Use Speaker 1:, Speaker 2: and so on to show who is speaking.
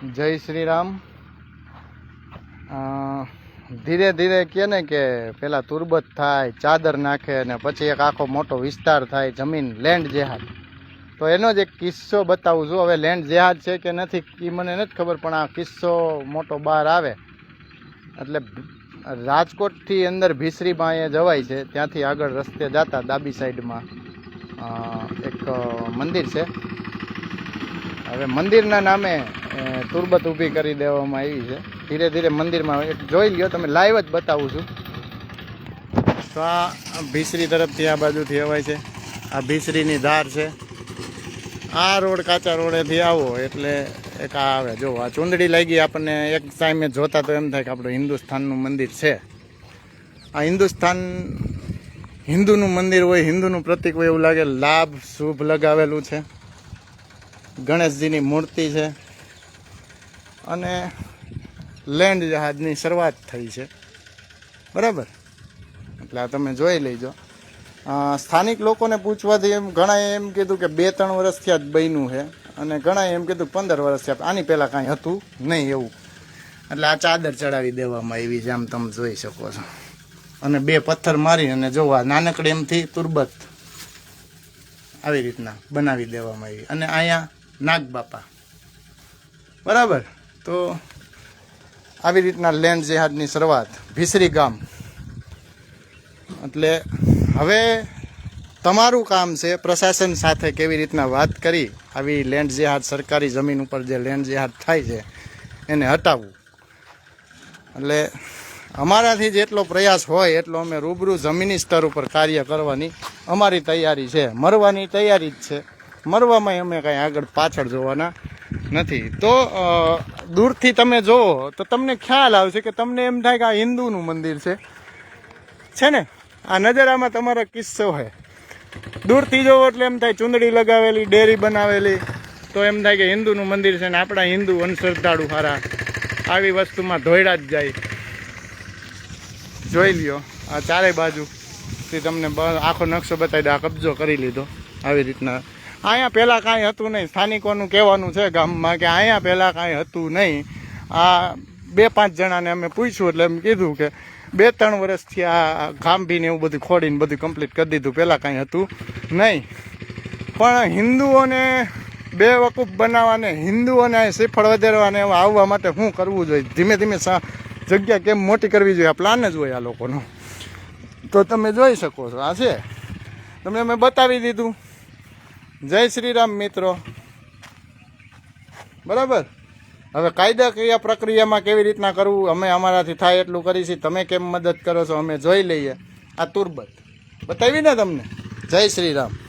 Speaker 1: જય શ્રી રામ। ધીરે ધીરે કહે ને કે પેલા તુરબત થાય, ચાદર નાખે અને પછી એક આખો મોટો વિસ્તાર થાય, જમીન લેન્ડ જેહાદ। તો એનો જ એક કિસ્સો બતાવું છું। હવે લેન્ડ જેહાદ છે કે નથી એ મને નથી ખબર, પણ આ કિસ્સો મોટો બહાર આવે એટલે રાજકોટથી અંદર ભીસરીમાં અહીંયા જવાય છે, ત્યાંથી આગળ રસ્તે જતા ડાબી સાઈડમાં એક મંદિર છે। હવે મંદિરના નામે તુરબત ઊભી કરી દેવામાં આવી છે। ધીરે ધીરે મંદિરમાં એક જોઈ લ્યો, તમે લાઈવ જ બતાવું છું। તો આ ભીસરી તરફથી આ બાજુથી અવાય છે, આ ભીસરીની ધાર છે। આ રોડ કાચા રોડેથી આવો એટલે એક આ આવે, જો આ ચૂંદડી લાગી આપણને એક ટાઈમે જોતા તો એમ થાય કે આપણું હિન્દુસ્તાનનું મંદિર છે। આ હિન્દુસ્તાન હિન્દુનું મંદિર હોય, હિન્દુનું પ્રતિક હોય એવું લાગે। લાભ શુભ લગાવેલું છે, ગણેશજીની મૂર્તિ છે અને લેન્ડ જહાજની શરૂઆત થઈ છે, બરાબર। એટલે આ તમે જોઈ લેજો। સ્થાનિક લોકોને પૂછવાથી એમ ઘણાએ એમ કીધું કે 2-3 વર્ષથી આ જ બન્યું છે, અને ઘણાએ એમ કીધું 15 વર્ષથી, આની પહેલાં કાંઈ હતું નહીં એવું। એટલે આ ચાદર ચડાવી દેવામાં આવી છે, આમ તમે જોઈ શકો છો। અને 2 પથ્થર મારી અને જોવા નાનકડે એમથી તુરબત આવી રીતના બનાવી દેવામાં આવી। અને અહીંયા નાગ બાપા, બરાબર। તો આવી રીતના લેન્ડ જેહાદની શરૂઆત ભીસરી ગામ। એટલે હવે તમારું કામ છે પ્રશાસન સાથે કેવી રીતના વાત કરી આવી લેન્ડ જેહાદ, સરકારી જમીન ઉપર જે લેન્ડ જેહાદ થાય છે એને હટાવવું। એટલે અમારાથી જેટલો પ્રયાસ હોય એટલો અમે રૂબરૂ જમીની સ્તર ઉપર કાર્ય કરવાની અમારી તૈયારી છે। મરવાની તૈયારી જ છે, મરવામાં અમે કાંઈ આગળ પાછળ જોવાના નથી। તો દૂરથી તમે જુઓ તો તમને ખ્યાલ આવશે કે તમને એમ થાય કે આ હિન્દુનું મંદિર છે ને। આ નજરામાં તમારો કિસ્સો છે, દૂરથી જોવો એટલે એમ થાય ચૂંદડી લગાવેલી, ડેરી બનાવેલી, તો એમ થાય કે હિન્દુનું મંદિર છે ને આપણા હિન્દુ અંધશ્રદ્ધાળુ હારા આવી વસ્તુમાં ધોયડા જ જાય। જોઈ લ્યો, આ ચારે બાજુથી તમને આખો નકશો બતાવી દો। આ કબજો કરી લીધો આવી રીતના। અહીંયા પહેલાં કાંઈ હતું નહીં, સ્થાનિકોનું કહેવાનું છે ગામમાં કે અહીંયા પહેલાં કાંઈ હતું નહીં। આ 2-5 જણાને અમે પૂછ્યું એટલે એમ કીધું કે 2-3 વર્ષથી આ ગામભીને એવું બધું ખોડીને બધું કમ્પ્લીટ કરી દીધું, પહેલાં કાંઈ હતું નહીં। પણ હિન્દુઓને બેવકૂફ બનાવવાને, હિન્દુઓને શ્રીફળ વધારવાને આવવા માટે શું કરવું જોઈએ? ધીમે ધીમે જગ્યા કેમ મોટી કરવી જોઈએ, આ પ્લાન જ હોય આ લોકોનો। તો તમે જોઈ શકો છો, આ છે, તમને અમે બતાવી દીધું। જય શ્રી રામ મિત્રો, બરાબર। હવે કાયદાકીય પ્રક્રિયામાં કેવી રીતના કરવું અમે અમારાથી થાય એટલું કરીશું। તમે કેમ મદદ કરો છો અમે જોઈ લઈએ। આ તુરબત બતાવી ને તમને। જય શ્રી રામ।